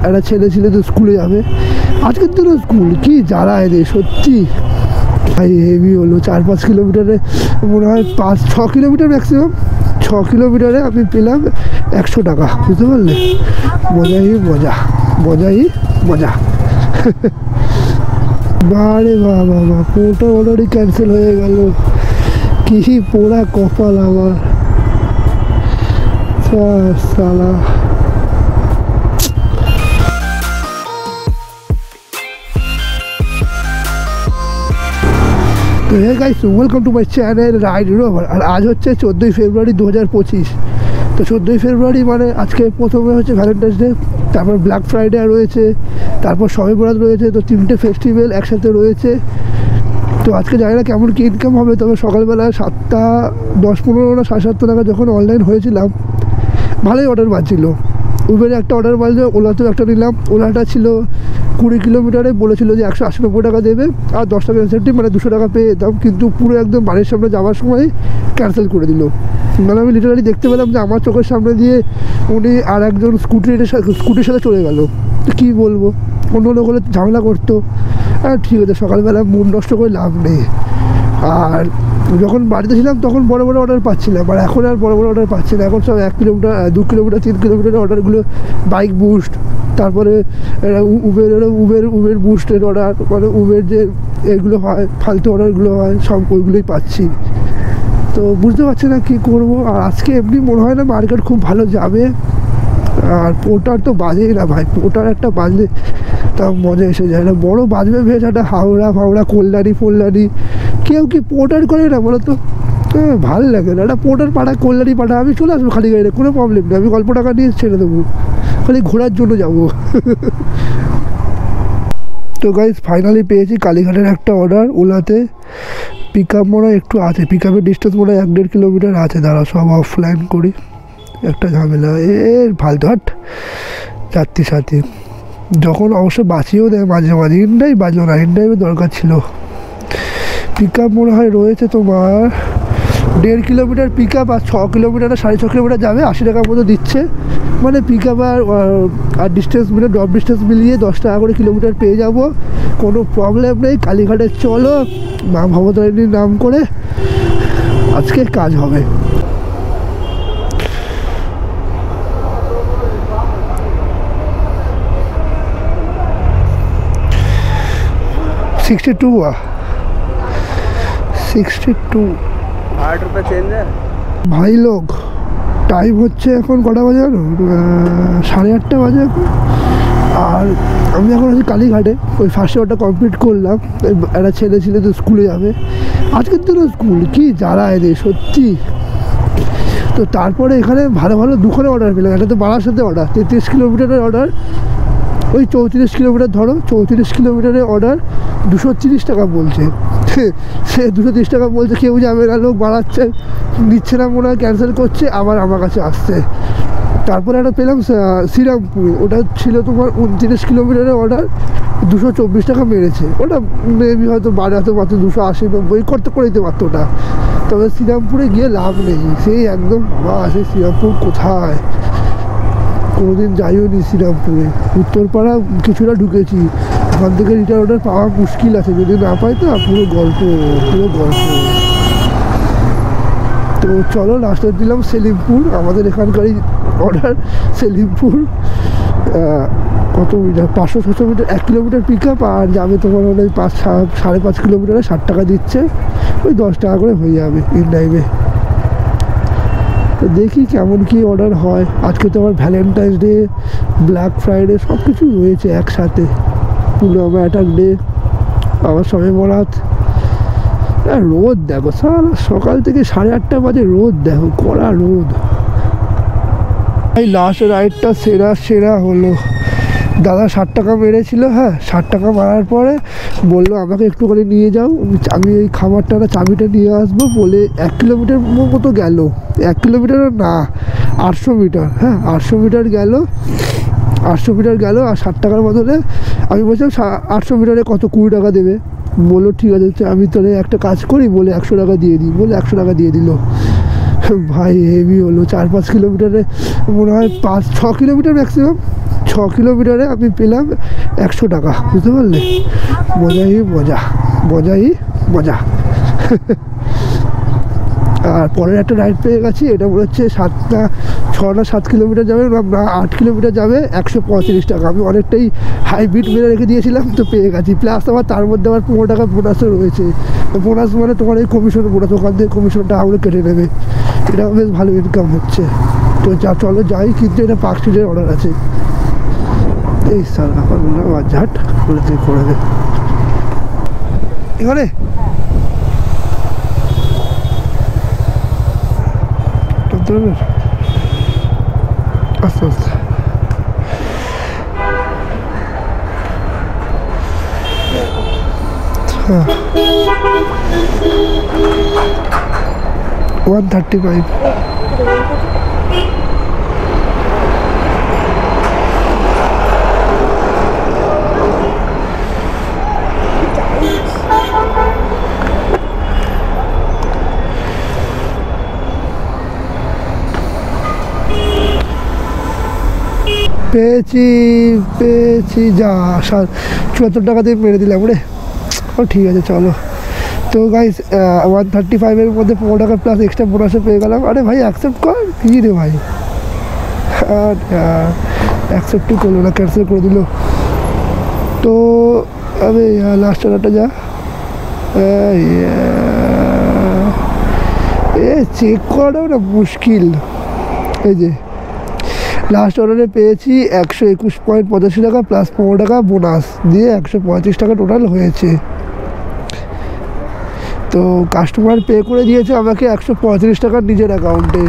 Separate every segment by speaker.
Speaker 1: একটা ছেলে ছিল তো স্কুলে যাবে, আজকের দিনও স্কুল কি জ্বালায় রে সত্যি ভাই, হেভি হলো। 4-5 কিলোমিটারে মনে হয় 5-6 কিলোমিটার ম্যাক্সিমাম, 6 কিলোমিটারে আমি পেলাম 100 টাকা, বুঝতে পারলে? মজাই মজা, মজাই মজা। বারে বাবা, পোটা অলরেডি ক্যান্সেল হয়ে গেল, কি পোড়া কপাল আমার সালা। তো hey guys, welcome to my channel Ride Rover. আর আজ হচ্ছে 14ই ফেব্রুয়ারি 2025। তো 14ই ফেব্রুয়ারি মানে আজকে প্রথমে হচ্ছে ভ্যালেন্টাইন্স ডে, তারপর ব্ল্যাক ফ্রাইডে রয়েছে, তারপর শবে বরাত রয়েছে। তো 3টে ফেস্টিভ্যাল একসাথে রয়েছে। তো আজকে জানি না কেমন কি ইনকাম হবে, তবে সকালবেলা 7টা 10-15 না 7:30 টাকা যখন অনলাইন হয়েছিলাম, ভালোই অর্ডার বাজছিল। উবেরে একটা অর্ডার বাজলো, ওলাতেও একটা নিলাম। ওলাটা ছিল 20 কিলোমিটারে, বলেছিল যে 180-90 টাকা দেবে আর 10 টাকা ইনসেন্টিভ, মানে 200 টাকা পেয়ে যেতাম। কিন্তু পুরো একদম বাড়ির সামনে যাওয়ার সময় ক্যান্সেল করে দিল। মানে আমি লিটারালি দেখতে পেলাম যে আমার চোখের সামনে দিয়ে উনি আর একজন স্কুটির সাথে চলে গেল। তো কী বলবো, অন্য লোক হলে ঝামেলা করতো। আর ঠিক আছে, সকালবেলা মুড নষ্ট করে লাভ নেই। আর যখন বাড়িতে ছিলাম তখন বড় বড় অর্ডার পাচ্ছিলাম, আর এখন আর বড় বড় অর্ডার পাচ্ছি না। এখন সব 1 কিলোমিটার 2 কিলোমিটার 3 কিলোমিটারের অর্ডারগুলো, বাইক বুস্ট, তারপরে উবের বুস্টের অর্ডার, মানে উবের যে এগুলো হয় ফালতু অর্ডারগুলো হয়, সব ওইগুলোই পাচ্ছি। তো বুঝতে পারছি না কী করবো। আর আজকে এমনি মনে হয় না মার্কেট খুব ভালো যাবে। আর পোটার তো বাজেই না ভাই, পোটার একটা বাজলে তা মজা এসে যায় না। বড় বাজবে বেশ, একটা হাওড়া কল্যাণী কেউ কি পোটার করে না বলো তো? ভালো লাগে না, একটা পোটার পাঠা কল্যাণী পাঠা, আমি চলে আসবো খালি গাড়িতে, কোনো প্রবলেম নেই। আমি অল্প টাকা নিয়ে ছেড়ে দেবো, খালি ঘোরার জন্য যাবো। তো গাইজ ফাইনালি পেয়েছি কালীঘাটের একটা অর্ডার ওলাতে। পিক আপ মনে হয় একটু আছে, পিক আপের ডিস্টেন্স মনে হয় 1-1.5 কিলোমিটার আছে। দাঁড়া, সব অফলাইন করি, একটা ঝামেলা ফালতু হাট যাত্রী সাথী। যখন অবশ্য বাঁচিয়েও দেয় মাঝে মাঝে, ইনড্রাইভ বাজলো না, ইনড্রাইভের দরকার ছিল। পিক আপ মনে হয় রয়েছে তোমার 1.5 কিলোমিটার পিক আপ, আর 6 কিলোমিটার 6.5 কিলোমিটার যাবে, 80 টাকা মতো দিচ্ছে। মানে পিক আপ আর ডিস্টেন্স মিলে, ড্রপ ডিস্টেন্স মিলিয়ে 10 টাকা করে কিলোমিটার পেয়ে যাব, কোনো প্রবলেম নেই। কালীঘাটে চলো, মা ভবতারিণীর নাম করে আজকে কাজ হবে। ₹62 8 रुपये चेंज है भाई लोग। টাইম হচ্ছে এখন কটা বাজে জানো? 8:30 বাজে এখন। আর আমি এখন আছি কালীঘাটে, ওই ফার্স্ট অর্ডারটা কমপ্লিট করলাম। একটা ছেলে ছিল তো স্কুলে যাবে, আজকের দিনও স্কুল কি জ্বালায় রে সত্যি। তো তারপরে এখানে ভালো ভালো দুখানে অর্ডার পেলাম। একটা তো বারাসাতে অর্ডার, 33 কিলোমিটারের অর্ডার, ওই 34 কিলোমিটার ধরো, 34 কিলোমিটারের অর্ডার 230 টাকা বলছে। সে 230 টাকা বলছে, কেউ যাবে না, লোক বাড়াচ্ছে, নিচ্ছে না মনে হয়, ক্যান্সেল করছে, আবার আমার কাছে আসছে। তারপরে একটা পেলাম শ্রীরামপুরে, ওটা ছিল তোমার 29 কিলোমিটারের অর্ডার, 224 টাকা মেরেছে। ওটা মেবি হয়তো বাড়াতে পারতো, 280-90 করে দিতে পারতো ওটা। তবে শ্রীরামপুরে গিয়ে লাভ নেই, সেই একদম সেই শ্রীরামপুর কোথায়, কোনোদিন যাইও নি শ্রীরামপুরে। উত্তরপাড়া কিছুটা ঢুকেছি, ওখান থেকে রিটার্ন অর্ডার পাওয়া মুশকিল আছে, যদি না পাই তো পুরো গল্প। তো চলো, লাস্টে দিলাম সেলিমপুর, আমাদের এখানকারই অর্ডার সেলিমপুর। কত metre, 500-600 metre, 1 kilometre pick up, আর যাবে তোমার মানে 5.5 কিলোমিটারে 60 টাকা দিচ্ছে, ওই 10 টাকা করে হয়ে যাবে ইনড্রাইভে। তো দেখি কেমন কি অর্ডার হয়। আজকে তো আমার ভ্যালেন্টাইন্স ডে, ব্ল্যাক ফ্রাইডে সব কিছু রয়েছে একসাথে, পুলওয়ামা অ্যাটাক ডে, আবার শবে বরাত। রোদ দেখো সারা সকাল থেকে 8:30 বাজে, রোদ দেখো, কড়া রোদ। এই লাস্ট রাইডটা সেরা হলো। দাদা 60 টাকা মেরেছিল, হ্যাঁ 60 টাকা মারার পরে বললো আমাকে একটু করে নিয়ে যাও, আমি এই খাবারটা চাবিটা নিয়ে আসবো বলে 1 কিলোমিটার মতো গেল। 1 কিলোমিটারও না, 800 মিটার, হ্যাঁ 800 মিটার গেল, 800 মিটার গেল। আর 60 টাকার বদলে আমি বলছিলাম 800 মিটারে কত, 20 টাকা দেবে। বললো ঠিক আছে, আমি তাহলে একটা কাজ করি বলে 100 টাকা দিয়ে দিই, বলে 100 টাকা দিয়ে দিল। ভাই হেভি হলো। 4-5 কিলোমিটারে মনে হয় 5-6 কিলোমিটার ম্যাক্সিমাম, কিলোমিটারে আমি পেলাম 100 টাকা, বুঝতে পারলে? মজাই মজা, মজাই মজা। আর পরের একটা রাইড পেয়ে গেছি, এটা মনে হচ্ছে 6 না 7 কিলোমিটার যাবে না 8 কিলোমিটার যাবে, 135 টাকা। আমি অনেকটাই হাইব্রিড মেরে রেখে দিয়েছিলাম, তো পেয়ে গেছি। প্লাস আমার তার মধ্যে আমার 15 টাকা বোনাসও রয়েছে। বোনাস মানে তোমার এই কমিশন বোনাস, ওখান থেকে কমিশনটা আমরা কেটে নেবে। এটা বেশ ভালো ইনকাম হচ্ছে। তো চলো যাই, কিন্তু এটা পার্ক স্ট্রিটের অর্ডার আছে। এই স্যার আমার বললাম ঝাট করে দিয়ে করে দে এখানে। আস্তে আস্তে হ্যাঁ 135। পেয়েছি পেয়েছি, যা 74 টাকা দিয়ে মেরে দিলাম রে। ও ঠিক আছে চলো। তো গাইস 135-এর মধ্যে 15 টাকা প্লাস এক্সট্রা বোনাসে পেয়ে গেলাম। আরে ভাই অ্যাকসেপ্ট কর, কী রে ভাই, আর অ্যাকসেপ্টই করলো না, ক্যান্সেল করে দিল। তো আরে লাস্ট অর্ডারটা যা চেক করাও না মুশকিল। এই যে লাস্ট অর্ডারে পেয়েছি 121.85 টাকা প্লাস 15 টাকা বোনাস দিয়ে 135 টাকা টোটাল হয়েছে। তো কাস্টমার পে করে দিয়েছে আমাকে 135 টাকা নিজের অ্যাকাউন্টে।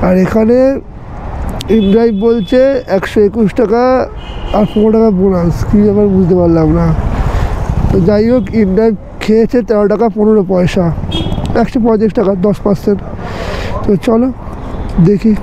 Speaker 1: আর এখানে ইনড্রাইভ বলছে 121 টাকা আর 15 টাকা বোনাস, কী আবার বুঝতে পারলাম না। তো যাই হোক, ইনড্রাইভ খেয়েছে 13 টাকা 15 পয়সা, 135 টাকা 10%। তো চলো দেখি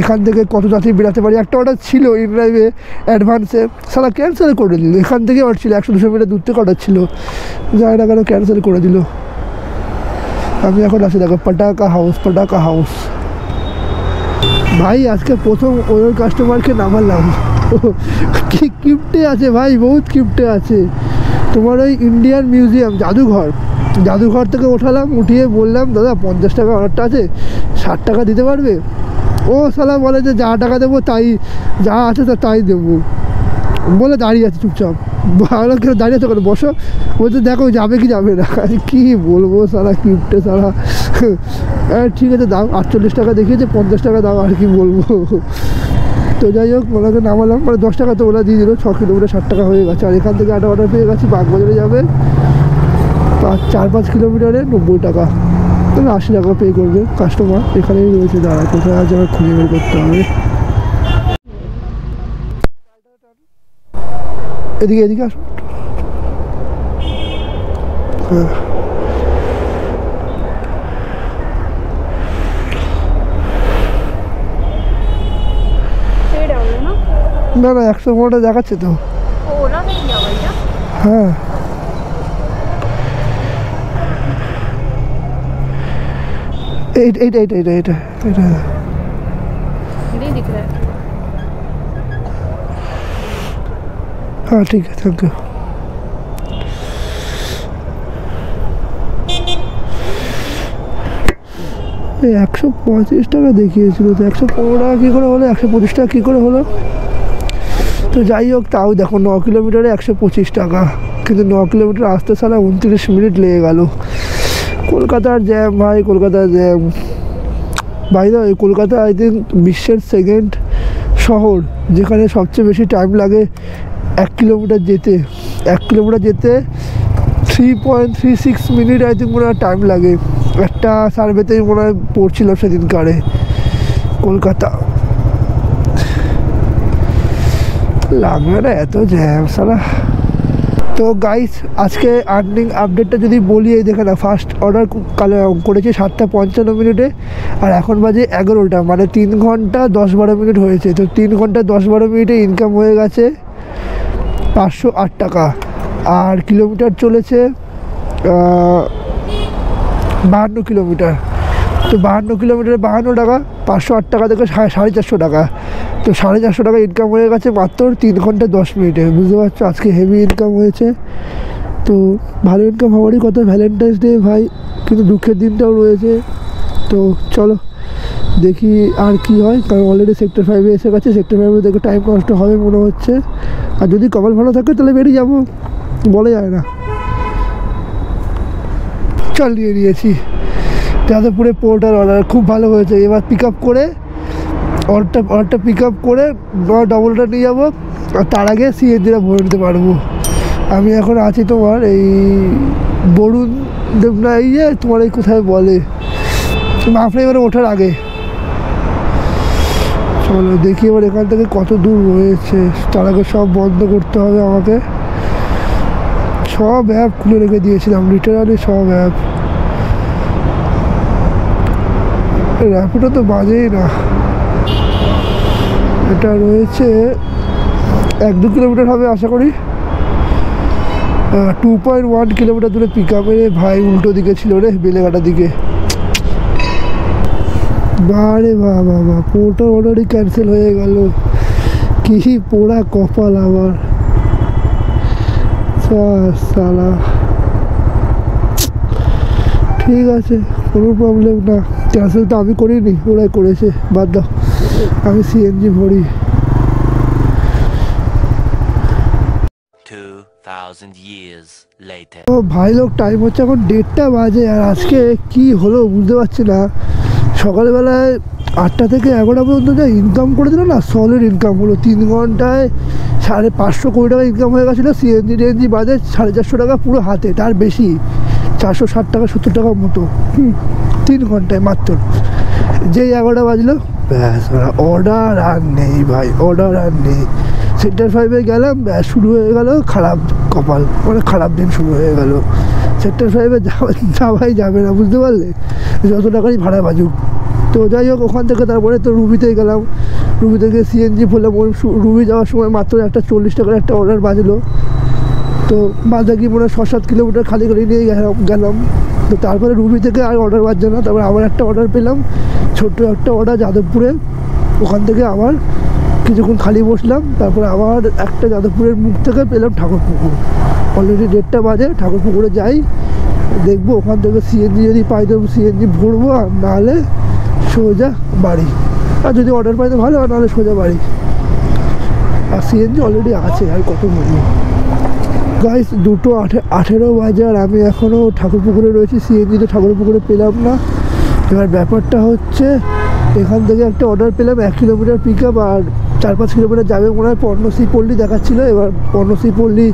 Speaker 1: এখান থেকে কত যাত্রী বেরাতে পারি। একটা অর্ডার ছিল ইনড্রাইভে অ্যাডভান্সে, সারা ক্যান্সেল করে দিল। এখান থেকে অর্ডার ছিল 100-200 মিটার দূর থেকে অর্ডার ছিল, যাই না কেন ক্যান্সেল করে দিল। আমি এখন আছি দেখো পটাকা হাউস, পটাকা হাউস। ভাই আজকে প্রথম ওই কাস্টমারকে নামালাম, কি কিপ্টে আছে ভাই, বহুত কিপ্টে আছে। তোমার ওই ইন্ডিয়ান মিউজিয়াম জাদুঘর থেকে ওঠালাম, উঠিয়ে বললাম দাদা 50 টাকা অর্ডারটা আছে, 60 টাকা দিতে পারবে? ও শালা বলে যে যা টাকা দেবো তাই, যা আছে তাই দেবো বলে দাঁড়িয়ে আছে চুপচাপ। ভালো কেন দাঁড়িয়ে আছে, করে বসো, বলতে দেখো যাবে কি যাবে না। কী বলবো সারা কিপ্টে সারা। ঠিক আছে দাও, 48 টাকা দেখিয়েছে, 50 টাকা দাও, আর কি বলবো। তো যাই হোক ওনাকে নামালাম, মানে 10 টাকা তো ওরা দিয়ে দিল। 6 কিলোমিটার 60 টাকা হয়ে গেছে। আর এখান থেকে একটা অর্ডার পেয়ে গেছি, বাগবাজারে যাবে 4-5 কিলোমিটারে 90 টাকা, তাহলে 80 টাকা পে করবে কাস্টমার। এখানেই রয়েছে, দাঁড়া কোথায় আজ আমার খুঁজে বের করতে হবে। এদিকে এদিকে আসো। হ্যাঁ না না 115 দেখাচ্ছে তো। হ্যাঁ এইটা হ্যাঁ ঠিক আছে, থ্যাংক ইউ। 135 টাকা দেখিয়েছিল, তো 115 টাকা কী করে হলো, 125 টাকা কী করে হলো? তো যাই হোক, তাও দেখো 9 কিলোমিটারে 125 টাকা, কিন্তু 9 কিলোমিটার আসতে সালা 29 মিনিট লেগে গেল। কলকাতার জ্যাম ভাই, কলকাতার জ্যাম। বাইরে কলকাতা আই থিঙ্ক বিশ্বের সেকেন্ড শহর যেখানে সবচেয়ে বেশি টাইম লাগে 1 কিলোমিটার যেতে। 1 কিলোমিটার যেতে 3.36 মিনিট আই থিঙ্ক মনে হয় টাইম লাগে। একটা সার্ভেতেই মনে হয় পড়ছিল সেদিনকারে কলকাতা। লাগবে না এত জ্যাম সারা। তো গাইস আজকে আর্নিং আপডেটটা যদি বলি, এই দেখে না, ফার্স্ট অর্ডার করেছি 7টা 55 মিনিটে, আর এখন বাজে 11টা, মানে 3 ঘন্টা 10-12 মিনিট হয়েছে। তো 3 ঘন্টা 10-12 মিনিটে ইনকাম হয়ে গেছে 508 টাকা। আর কিলোমিটার চলেছে 52 কিলোমিটার। তো 52 কিলোমিটারে 52 টাকা, 508 টাকা থেকে 450 টাকা। তো 450 টাকা ইনকাম হয়ে গেছে মাত্র 3 ঘন্টা 10 মিনিটে। বুঝতে পারছো আজকে হেভি ইনকাম হয়েছে। তো ভালো ইনকাম হওয়ারই কথা, ভ্যালেন্টাইন্স ডে ভাই, কিন্তু দুঃখের দিনটাও রয়েছে। তো চলো দেখি আর কি হয়, কারণ অলরেডি সেক্টর 5-এ এসে গেছে। সেক্টর 5-এ দেখে টাইম নষ্ট হবে মনে হচ্ছে, আর যদি কপাল ভালো থাকে তাহলে বেরিয়ে যাবো, বলা যায় না। চল নিয়ে নিয়েছি যাদবপুরে পোর্টার অর্ডার, খুব ভালো হয়েছে। এবার পিক আপ করে অর্ডারটা পিক আপ করে ডবলটা নিয়ে যাবো, আর তার আগে সিএনজিটা ভরে নিতে পারবো। আমি এখন আছি তোমার এই বরুণ দেবনা, এই যে তোমার এই কোথায় বলে মাফলে, এবারে ওঠার আগে। চলো দেখি এবার এখান থেকে কত দূর রয়েছে। তার আগে সব বন্ধ করতে হবে আমাকে, সব অ্যাপ খুলে রেখে দিয়েছিলাম, লিটারালি সব অ্যাপ। র্যাপিডো তো বাজেই না। এটা রয়েছে 1-2 কিলোমিটার হবে আশা করি, 2.1 কিলোমিটার দূরে পিক আপে। ভাই উল্টো দিকে ছিল রে, বেলেঘাটার দিকে। বারে বাবা, পোর্টার অলরেডি ক্যান্সেল হয়ে গেল, কি পোড়া কপাল আমার সালা। ঠিক আছে, কোনো প্রবলেম না, ক্যান্সেল তো আমি করিনি, ওরাই করেছে, বাদ দাও, আমি সিএনজি ভরি।
Speaker 2: 2000 years later.
Speaker 1: ও ভাই লোক, টাইম হচ্ছে এখন 1:30 বাজে, আর আজকে কি হলো বুঝতে পারছি না। সকালবেলায় 8টা থেকে 11টা পর্যন্ত যা ইনকাম করে দিল না, সলিড ইনকাম হলো। 3 ঘন্টায় 550 কোটি টাকা ইনকাম হয়ে গেছিলো। সিএনজি টিএনজি বাদে 450 টাকা পুরো হাতে, তার বেশি 460 টাকা 70 টাকার মতো 3 ঘন্টায় মাত্র। যেই 11টা বাজলো ব্যাস, অর্ডার আর নেই ভাই, অর্ডার আর নেই। সেক্টর 5-এ গেলাম, ব্যাস শুরু হয়ে গেল খারাপ কপাল, মানে খারাপ দিন শুরু হয়ে গেল। সেক্টর 5-এ যাওয়াই যাবে না, বুঝতে পারলে, যত টাকারই ভাড়া বাজুক। তো যাই হোক, ওখান থেকে তারপরে তো রুবিতে গেলাম, রুবি থেকে সিএনজি বললাম। রুবি যাওয়ার সময় মাত্র একটা 40 টাকার একটা অর্ডার বাজলো। তো বাদবাকি মনে হয় 6-7 কিলোমিটার খালি করে নিয়ে গেলাম। তো তারপরে রুবি থেকে আর অর্ডার বাজছে না, তারপরে আবার একটা অর্ডার পেলাম, ছোট্ট একটা অর্ডার যাদবপুরে। ওখান থেকে আবার কিছুক্ষণ খালি বসলাম, তারপরে আবার একটা যাদবপুরের মুখ থেকে পেলাম ঠাকুরপুকুর। অলরেডি 1:30 বাজে, ঠাকুরপুকুরে যাই, দেখবো ওখান থেকে সিএনজি যদি পাই তো সিএনজি ভরবো, আর নাহলে সোজা বাড়ি। আর যদি অর্ডার পাই তো ভালো, আর নাহলে সোজা বাড়ি। আর সিএনজি অলরেডি আছে, আর কত বলবো গাইস। 2:18 বাজে, আর আমি এখনও ঠাকুরপুকুরে রয়েছি। সিএনজি তো ঠাকুরপুকুরে পেলাম না। এবার ব্যাপারটা হচ্ছে, এখান থেকে একটা অর্ডার পেলাম 1 কিলোমিটার পিক আপ, আর 4-5 কিলোমিটার যাবে মনে হয় পর্ণশ্রী পল্লী দেখাচ্ছিলো। এবার পর্ণশ্রী পল্লী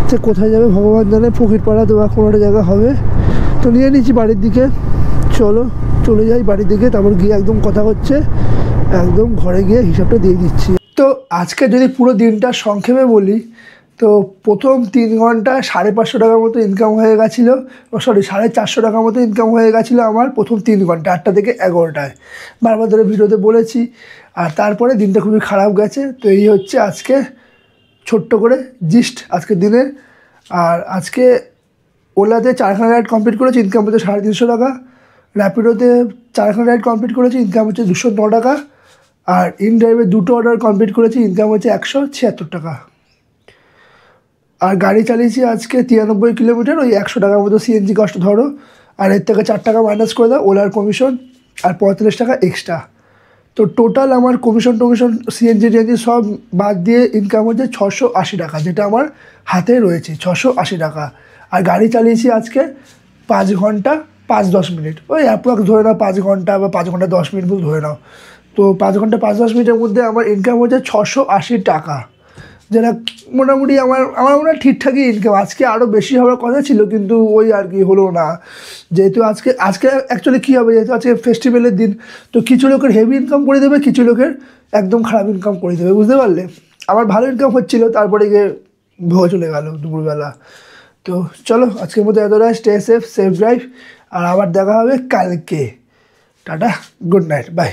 Speaker 1: সে কোথায় যাবে ভগবান জানে, ফকিরপাড়া তো বা কোনো একটা জায়গা হবে। তো নিয়ে নিচ্ছি বাড়ির দিকে। চলো চলে যাই বাড়ির দিকে, তারপর গিয়ে একদম কথা হচ্ছে, একদম ঘরে গিয়ে হিসাবটা দিয়ে দিচ্ছি। তো আজকে যদি পুরো দিনটা সংক্ষেপে বলি, তো প্রথম 3 ঘন্টায় 550 টাকার মতো ইনকাম হয়ে গেছিলো, সরি 450 টাকার মতো ইনকাম হয়ে গেছিলো আমার প্রথম 3 ঘন্টা, 8টা থেকে 11টায়, বারবার ধরে ভিডিওতে বলেছি। আর তারপরে দিনটা খুবই খারাপ গেছে। তো এই হচ্ছে আজকে ছোট্ট করে জিস্ট আজকের দিনের। আর আজকে ওলাতে 4খানা রাইড কমপ্লিট করেছি, ইনকাম হচ্ছে 350 টাকা। র্যাপিডোতে 4খানা রাইড কমপ্লিট করেছি, ইনকাম হচ্ছে 209 টাকা। আর ইন ড্রাইভে 2টো অর্ডার কমপ্লিট করেছি, ইনকাম হচ্ছে 176 টাকা। আর গাড়ি চালিয়েছি আজকে 93 কিলোমিটার, ওই 100 টাকার মতো সিএনজি কষ্ট ধরো। আর এর থেকে 4 টাকা মাইনাস করে দাও ওলার কমিশন, আর 35 টাকা এক্সট্রা। তো টোটাল আমার কমিশন সিএনজি টিএনজি সব বাদ দিয়ে ইনকাম হচ্ছে 680 টাকা, যেটা আমার হাতে রয়েছে 680 টাকা। আর গাড়ি চালিয়েছি আজকে 5 ঘন্টা 5-10 মিনিট, ওই অ্যাপ্রক্স ধরে নাও 5 ঘন্টা বা 5 ঘন্টা 10 মিনিট বলে ধরে নাও। তো 5 ঘন্টা 5-10 মিনিটের মধ্যে আমার ইনকাম হচ্ছে 680 টাকা, যেটা মোটামুটি আমার মনে হয় ঠিকঠাকই ইনকাম। আজকে আরও বেশি হওয়ার কথা ছিল, কিন্তু ওই আর কি হলো না। যেহেতু আজকে অ্যাকচুয়ালি কী হবে, যেহেতু আজকে ফেস্টিভ্যালের দিন, তো কিছু লোকের হেভি ইনকাম করে দেবে, কিছু লোকের একদম খারাপ ইনকাম করে দেবে, বুঝতে পারলে। আমার ভালো ইনকাম হচ্ছিলো, তারপরে গিয়ে ভোগ চলে গেল দুপুরবেলা। তো চলো আজকের মতো এতটাই, স্টে সেফ ড্রাইভ, আর আবার দেখা হবে কালকে। Tata, good night, by.